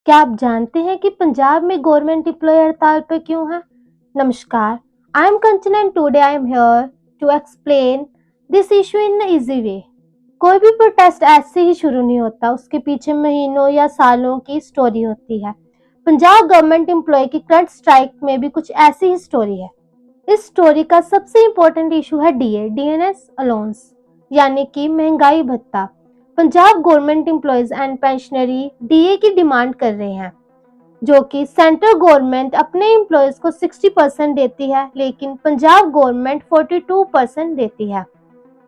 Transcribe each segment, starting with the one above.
क्या आप जानते हैं कि पंजाब में गवर्नमेंट एम्प्लॉय हड़ताल पर क्यों है? नमस्कार, I am Kanchana and today I am here to explain this issue in easy way. कोई भी प्रोटेस्ट ऐसे ही शुरू नहीं होता, उसके पीछे महीनों या सालों की स्टोरी होती है। पंजाब गवर्नमेंट एम्प्लॉय की करंट स्ट्राइक में भी कुछ ऐसी ही स्टोरी है। इस स्टोरी का सबसे इम्पोर्टेंट इशू है डीएनएस अलाउंस, यानी कि महंगाई भत्ता। Punjab government employees and pensionary DA की डिमांड कर रहे हैं, जो कि सेंट्रल गवर्नमेंट अपने एम्प्लॉयज को 60% देती है, लेकिन पंजाब गवर्नमेंट 42% देती है।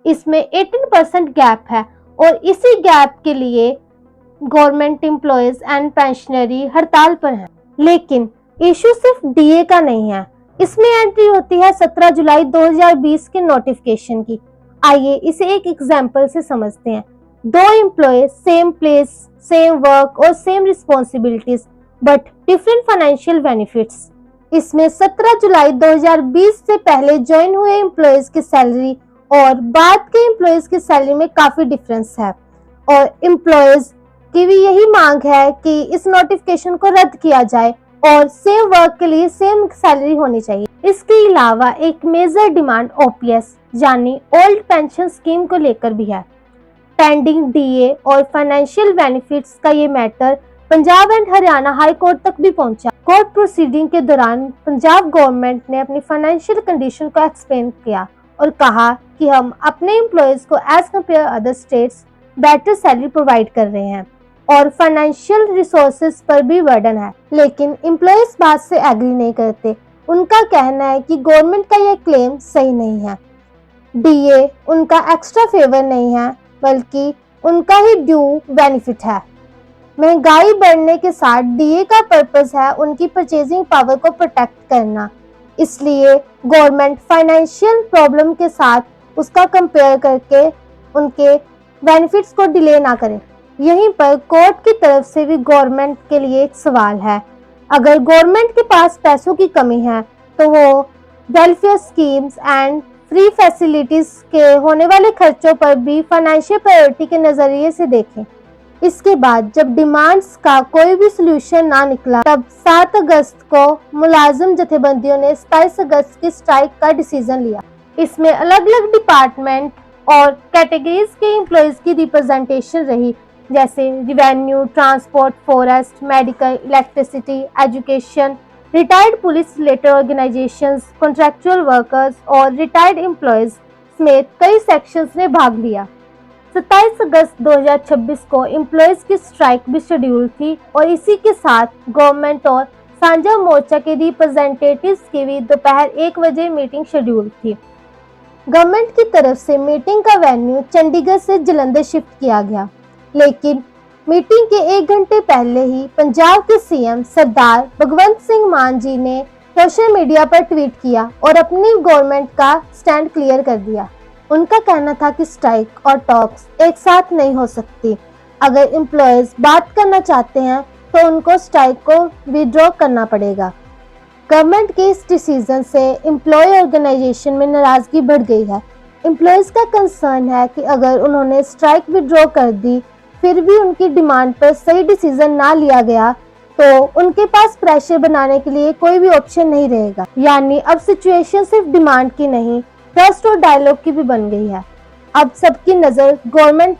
इसमें 18% गैप है और इसी गैप के लिए गवर्नमेंट एम्प्लॉयज एंड पेंशनरी हड़ताल पर हैं। लेकिन इशू सिर्फ डीए का नहीं है, इसमें एंट्री होती है 17 जुलाई 2020 के नोटिफिकेशन की। आइए इसे एक एग्जांपल से समझते हैं। दो employ, same place, same work और same responsibilities but different financial benefits. इसमें 17 जुलाई 2020 से पहले ज्वाइन हुए एम्प्लॉयज की सैलरी और बाद के एम्प्लॉयज की सैलरी में काफी डिफरेंस है और एम्प्लॉयज की भी यही मांग है कि इस नोटिफिकेशन को रद्द किया जाए और सेम वर्क के लिए सेम सैलरी होनी चाहिए। इसके अलावा एक मेजर डिमांड ओपीएस यानी ओल्ड पेंशन स्कीम को लेकर भी है। पेंडिंग डीए और फाइनेंशियल बेनिफिट्स का ये matter Punjab and Haryana high court तक भी पहुंचा। कोर्ट प्रोसीडिंग के दौरान पंजाब गवर्नमेंट ने अपनी फाइनेंशियल कंडीशन को एक्सप्लेन किया और कहा कि हम अपने एम्प्लॉयज को as compare other states better salary provide कर रहे हैं और फाइनेंशियल रिसोर्सेज पर भी बर्डन है। लेकिन एम्प्लॉयज बात से एग्री नहीं करते। उनका कहना है कि गवर्नमेंट का यह क्लेम सही नहीं है। डीए उनका एक्स्ट्रा फेवर नहीं है, बल्कि उनका ही ड्यू बेनिफिट है। महंगाई बढ़ने के साथ डीए का पर्पस है उनकी परचेजिंग पावर को प्रोटेक्ट करना, इसलिए गवर्नमेंट फाइनेंशियल प्रॉब्लम के साथ उसका कंपेयर करके उनके बेनिफिट्स को डिले ना करे। यहीं पर कोर्ट की तरफ से भी गवर्नमेंट के लिए एक सवाल है। अगर गवर्नमेंट के पास पैसों की कमी है तो वो welfare schemes and free facilities के होने वाले खर्चों पर भी फाइनेंशियल प्रायोरिटी के नजरिए से देखें। इसके बाद जब डिमांड्स का कोई भी सोल्यूशन ना निकला, तब 7 अगस्त को मुलाजिम जथेबंदियों ने 27 अगस्त की स्ट्राइक का डिसीजन लिया। इसमें अलग अलग डिपार्टमेंट और कैटेगरीज के एम्प्लॉयज की रिप्रेजेंटेशन रही, जैसे revenue, transport, forest, medical, electricity, education, retired police related organisations, contractual workers और रिटायर्ड एम्प्लॉयज समेत कई सेक्शंस ने भाग लिया। 27 अगस्त 2026 को एम्प्लॉयज की स्ट्राइक भी शेड्यूल थी और इसी के साथ गवर्नमेंट और सांझा मोर्चा के रिप्रेजेंटेटिव्स की भी दोपहर 1 बजे मीटिंग शेड्यूल थी। गवर्नमेंट की तरफ से मीटिंग का वेन्यू चंडीगढ़ से जलंधर शिफ्ट किया गया, लेकिन मीटिंग के 1 घंटे पहले ही पंजाब के सीएम सरदार भगवंत सिंह मान जी ने सोशल मीडिया पर ट्वीट किया और अपनी गवर्नमेंट का स्टैंड क्लियर कर दिया। उनका कहना था कि स्ट्राइक और टॉक्स एक साथ नहीं हो सकती। अगर एम्प्लॉयज बात करना चाहते हैं तो उनको स्ट्राइक को विड्रॉ करना पड़ेगा। गवर्नमेंट के इस डिसीजन से एम्प्लॉय ऑर्गेनाइजेशन में नाराजगी बढ़ गई है। एम्प्लॉयज का कंसर्न है कि अगर उन्होंने स्ट्राइक विड्रॉ कर दी, फिर भी उनकी डिमांड पर सही डिसीजन ना लिया गया, तो उनके पास प्रेशर बनाने के लिए कोई भी ऑप्शन नहीं रहेगा। यानी अब सिचुएशन सिर्फ डिमांड की नहीं, ट्रस्ट और डायलॉग की भी बन गई है। अब सबकी नजर गवर्नमेंट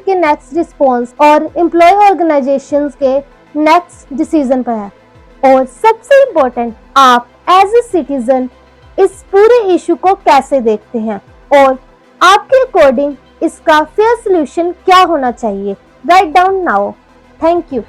के नेक्स्ट रिस्पॉन्स और एम्प्लॉय ऑर्गेनाइजेशंस के नेक्स्ट डिसीजन पर है। और सबसे इम्पोर्टेंट, आप एज ए सिटीजन इस पूरे इशू को कैसे देखते हैं और आपके अकॉर्डिंग इसका फेयर सोल्यूशन क्या होना चाहिए? Write down now. Thank you.